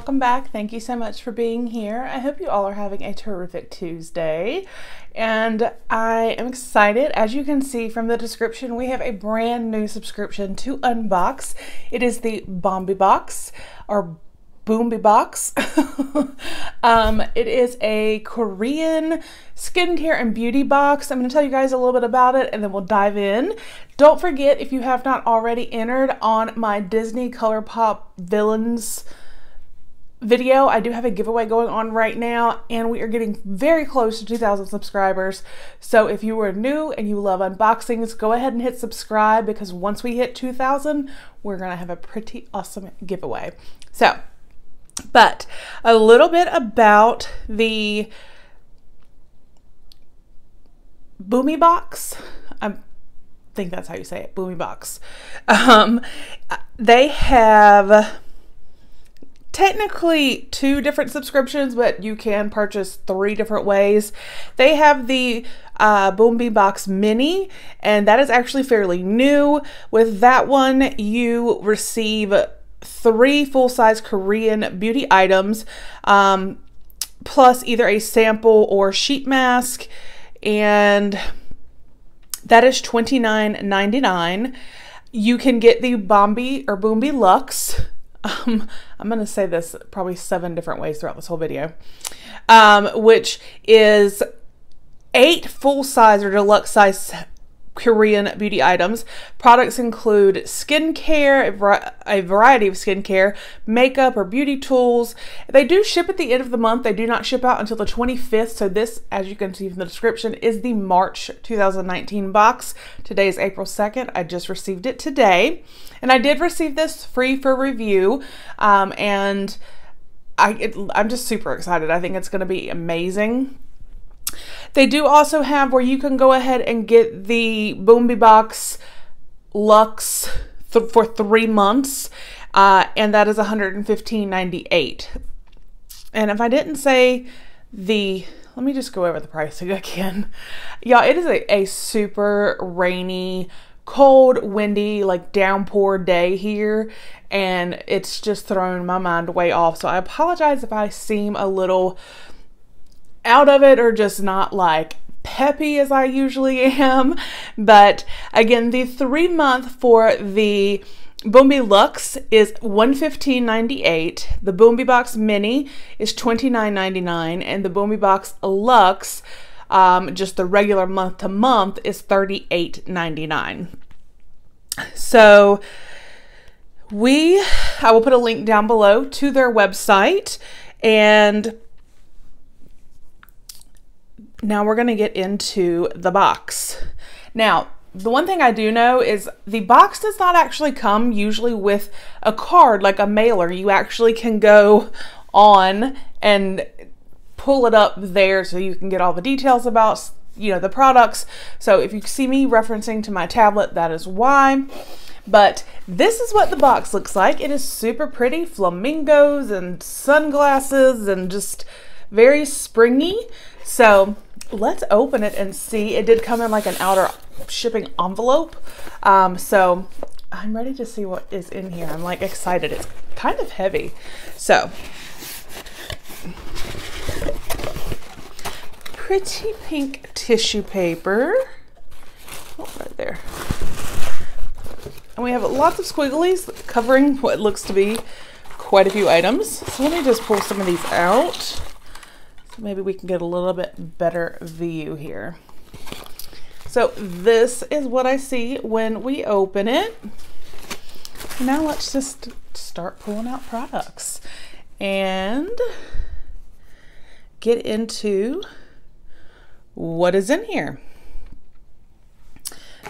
welcome back. Thank you so much for being here. I hope you all are having a terrific Tuesday. And I am excited. As you can see from the description, we have a brand new subscription to unbox. It is the BOMIBOX or BOMIBOX. It is a Korean skincare and beauty box. I'm going to tell you guys a little bit about it and then we'll dive in. Don't forget, if you have not already entered on my Disney ColourPop villains video, I do have a giveaway going on right now and we are getting very close to 2,000 subscribers. So if you are new and you love unboxings, go ahead and hit subscribe, because once we hit 2,000, we're going to have a pretty awesome giveaway. So, but a little bit about the BOMIBOX. I think that's how you say it, BOMIBOX. They have technically 2 different subscriptions, but you can purchase 3 different ways. They have the BOMIBOX Mini, and that is actually fairly new. With that one, you receive 3 full-size Korean beauty items, plus either a sample or sheet mask, and that is $29.99. You can get the BOMIBOX. I'm going to say this probably 7 different ways throughout this whole video, which is 8 full-size or deluxe size Korean beauty items. Products include skincare, a variety of skincare, makeup or beauty tools. They do ship at the end of the month. They do not ship out until the 25th. So this, as you can see from the description, is the March 2019 box. Today is April 2nd. I just received it today. And I did receive this free for review. And I'm just super excited. I think it's going to be amazing. They do also have where you can go ahead and get the BOMIBOX Luxe for 3 months, and that is $115.98. And if I didn't say let me just go over the pricing again. Y'all, it is a super rainy, cold, windy, like downpour day here, and it's just thrown my mind way off. So I apologize if I seem a little out of it or just not like peppy as I usually am. But again, the 3-month for the BOMIBOX is $115.98. The BOMIBOX Mini is $29.99, and the BOMIBOX Luxe, just the regular month to month, is $38.99. So I will put a link down below to their website, and now we're going to get into the box. Now, the one thing I do know is the box does not actually come usually with a card like a mailer. You actually can go on and pull it up there so you can get all the details about, the products. So if you see me referencing to my tablet, that is why. But this is what the box looks like. It is super pretty. Flamingos and sunglasses and just very springy. So let's open it and see. It did come in like an outer shipping envelope. So I'm ready to see what is in here. I'm like excited. It's kind of heavy. So pretty pink tissue paper. Oh, right there. And we have lots of squigglies covering what looks to be quite a few items. So let me just pull some of these out. Maybe we can get a little bit better view here. So this is what I see when we open it. Now let's just start pulling out products and get into what is in here.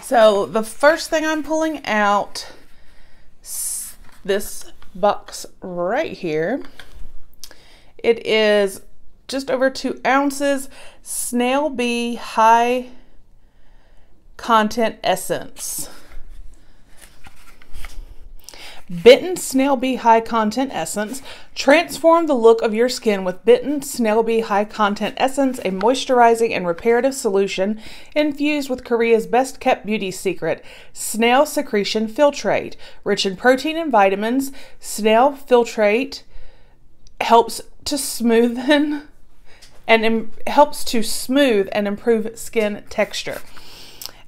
So the first thing I'm pulling out, this box right here. It is just over 2 ounces, Snail Bee High Content Essence. Bitten Snail Bee High Content Essence. Transform the look of your skin with Bitten Snail Bee High Content Essence, a moisturizing and reparative solution infused with Korea's best kept beauty secret, snail secretion filtrate. Rich in protein and vitamins, snail filtrate helps to smoothen and helps to smooth and improve skin texture.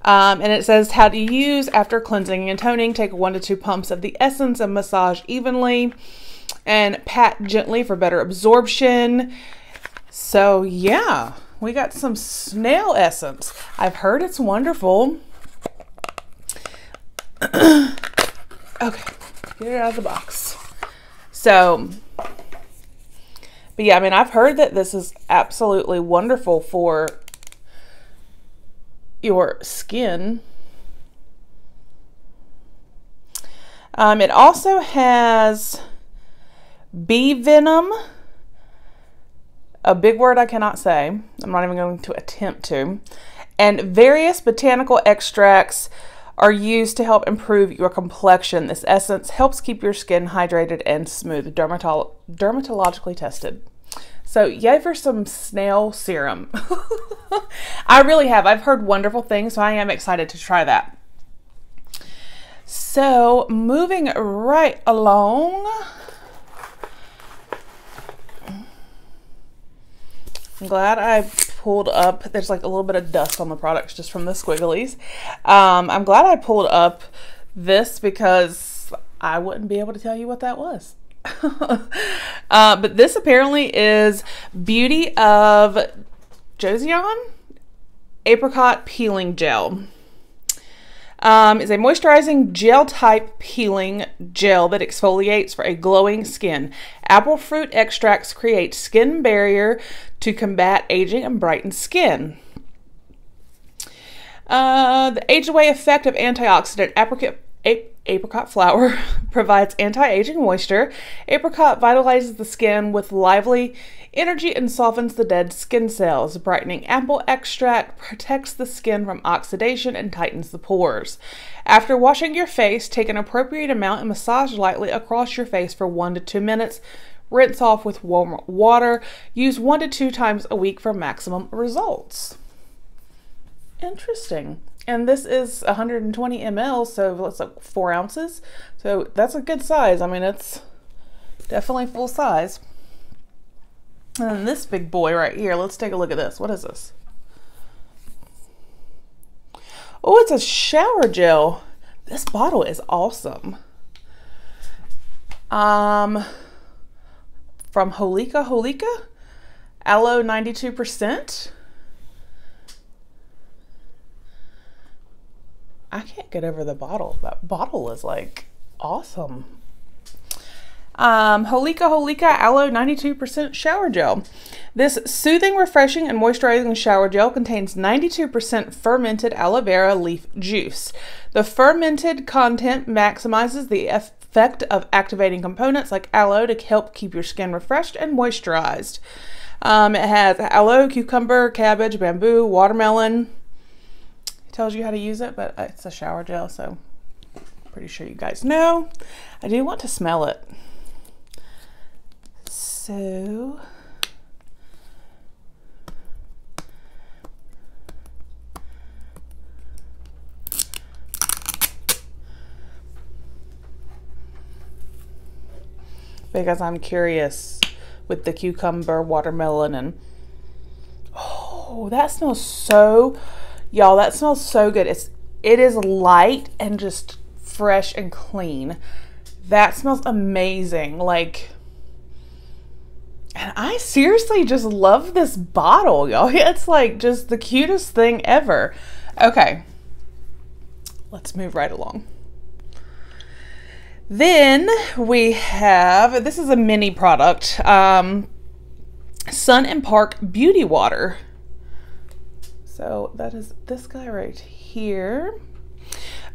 And it says how to use after cleansing and toning. Take 1 to 2 pumps of the essence and massage evenly and pat gently for better absorption. So yeah, we got some snail essence. I've heard it's wonderful. Okay, get it out of the box. So, but yeah, I mean, I've heard that this is absolutely wonderful for your skin. It also has bee venom, a big word I cannot say. I'm not even going to attempt to. And various botanical extracts are used to help improve your complexion. This essence helps keep your skin hydrated and smooth, dermatologically tested. So yay for some snail serum. I really have. I've heard wonderful things, so I am excited to try that. So moving right along. I'm glad I pulled up, there's like a little bit of dust on the products just from the squigglies. I'm glad I pulled up this because I wouldn't be able to tell you what that was. But this apparently is Beauty of Joseon Apricot Peeling Gel. Is a moisturizing gel type peeling gel that exfoliates for a glowing skin. Apple fruit extracts create skin barrier to combat aging and brighten skin. The age-away effect of antioxidant apricot flower provides anti-aging moisture. Apricot vitalizes the skin with lively energy and softens the dead skin cells. Brightening apple extract protects the skin from oxidation and tightens the pores. After washing your face, take an appropriate amount and massage lightly across your face for 1 to 2 minutes. Rinse off with warm water. Use 1 to 2 times a week for maximum results. Interesting. And this is 120 ml, so it's like 4 ounces. So that's a good size. I mean, it's definitely full size. And then this big boy right here, let's take a look at this. What is this? Oh, it's a shower gel. This bottle is awesome. From Holika, aloe 92%. I can't get over the bottle. That bottle is like awesome. Holika aloe 92% shower gel. This soothing, refreshing, and moisturizing shower gel contains 92% fermented aloe vera leaf juice. The fermented content maximizes the effect of activating components like aloe to help keep your skin refreshed and moisturized. It has aloe, cucumber, cabbage, bamboo, watermelon. It tells you how to use it, but it's a shower gel, so pretty sure you guys know. I do want to smell it. So because I'm curious with the cucumber, watermelon, and oh, that smells so, y'all, that smells so good. It is light and just fresh and clean. That smells amazing. Like, and I seriously just love this bottle, y'all. It's like just the cutest thing ever. Okay, let's move right along. Then we have, this is a mini product, Sun and Park Beauty Water. So that is this guy right here.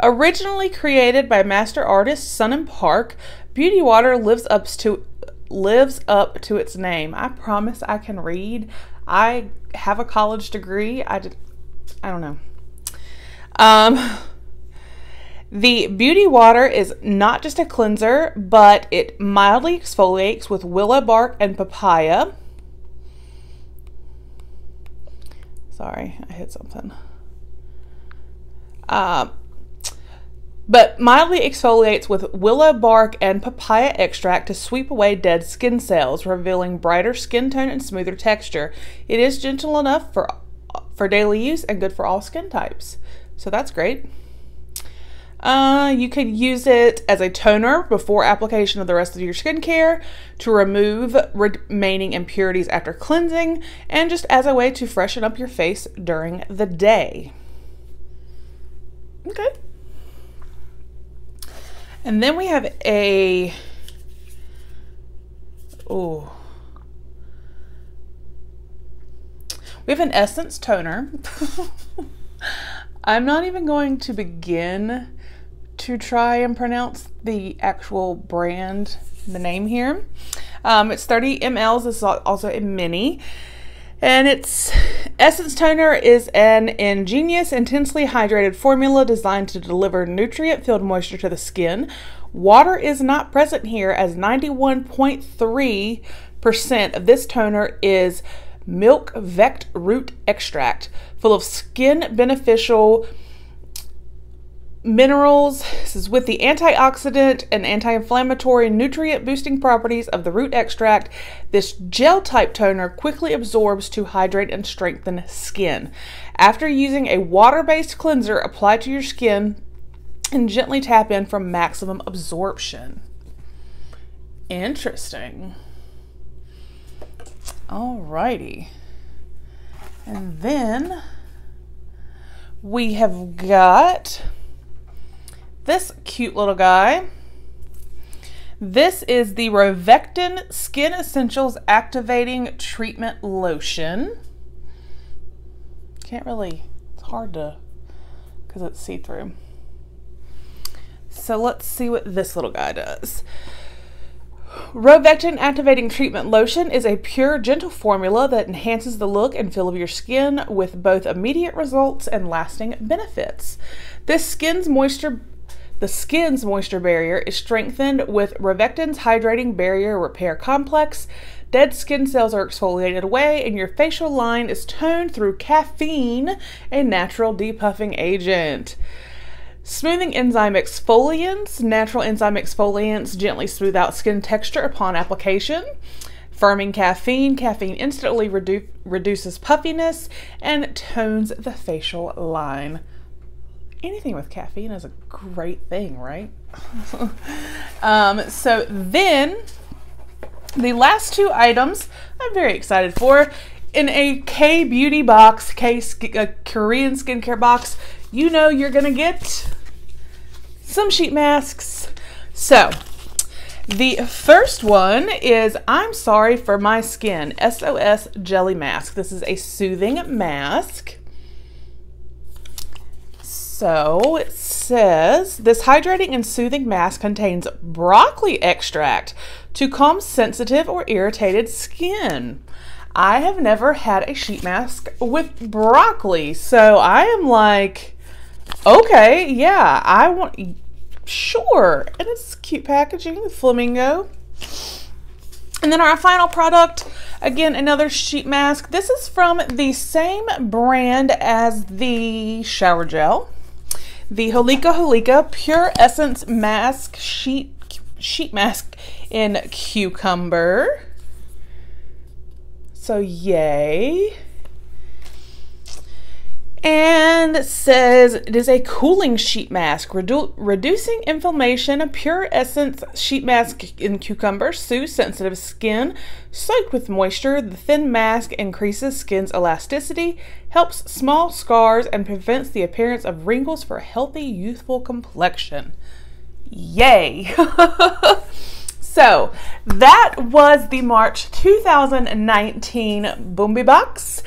Originally created by master artist Sun and Park, Beauty Water lives up to its name. I promise I can read. I have a college degree. I don't know. The Beauty Water is not just a cleanser, but it mildly exfoliates with willow bark and papaya. Sorry, I hit something. but mildly exfoliates with willow bark and papaya extract to sweep away dead skin cells, revealing brighter skin tone and smoother texture. It is gentle enough for daily use and good for all skin types. So that's great. You could use it as a toner before application of the rest of your skincare to remove remaining impurities after cleansing, and just as a way to freshen up your face during the day. Okay. And then we have we have an Essence toner. I'm not even going to begin to try and pronounce the actual brand, the name here. It's 30 mLs. This is also a mini. And its Essence toner is an ingenious, intensely hydrated formula designed to deliver nutrient-filled moisture to the skin. Water is not present here, as 91.3% of this toner is milk vect root extract, full of skin beneficial minerals. This is with the antioxidant and anti-inflammatory nutrient boosting properties of the root extract. This gel type toner quickly absorbs to hydrate and strengthen skin. After using a water-based cleanser, apply to your skin and gently tap in for maximum absorption. Interesting. Alrighty. And then we have got this cute little guy. This is the Rovectin Skin Essentials Activating Treatment Lotion. Can't really, it's hard to, because it's see-through. So let's see what this little guy does. Rovectin Activating Treatment Lotion is a pure, gentle formula that enhances the look and feel of your skin with both immediate results and lasting benefits. The skin's moisture barrier is strengthened with Rovectin's Hydrating Barrier Repair Complex. Dead skin cells are exfoliated away, and your facial line is toned through caffeine, a natural depuffing agent. Smoothing enzyme exfoliants. Natural enzyme exfoliants gently smooth out skin texture upon application. Firming caffeine. Caffeine instantly reduces puffiness and tones the facial line. Anything with caffeine is a great thing, right? So then, the last two items I'm very excited for. In a K-beauty box, Korean skincare box, you know you're gonna get some sheet masks. So the first one is I'm Sorry for My Skin Sos Jelly Mask. This is a soothing mask. So it says, this hydrating and soothing mask contains broccoli extract to calm sensitive or irritated skin. I have never had a sheet mask with broccoli, so I am like, okay, yeah, I want, sure. And it's cute packaging, flamingo. And then our final product, again, another sheet mask. This is from the same brand as the shower gel. The Holika Pure Essence Mask Sheet Mask in Cucumber. So yay. And it says it is a cooling sheet mask, reducing inflammation. A Pure Essence sheet mask in Cucumber soothes sensitive skin. Soaked with moisture, the thin mask increases skin's elasticity, helps small scars, and prevents the appearance of wrinkles for a healthy, youthful complexion. Yay! So that was the March 2019 BOMIBOX.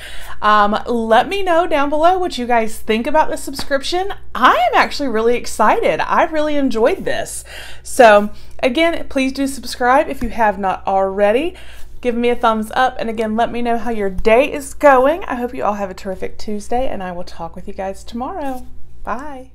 Let me know down below what you guys think about this subscription. I am actually really excited. I really enjoyed this. So again, please do subscribe if you have not already. Give me a thumbs up, and again, let me know how your day is going. I hope you all have a terrific Tuesday, and I will talk with you guys tomorrow. Bye.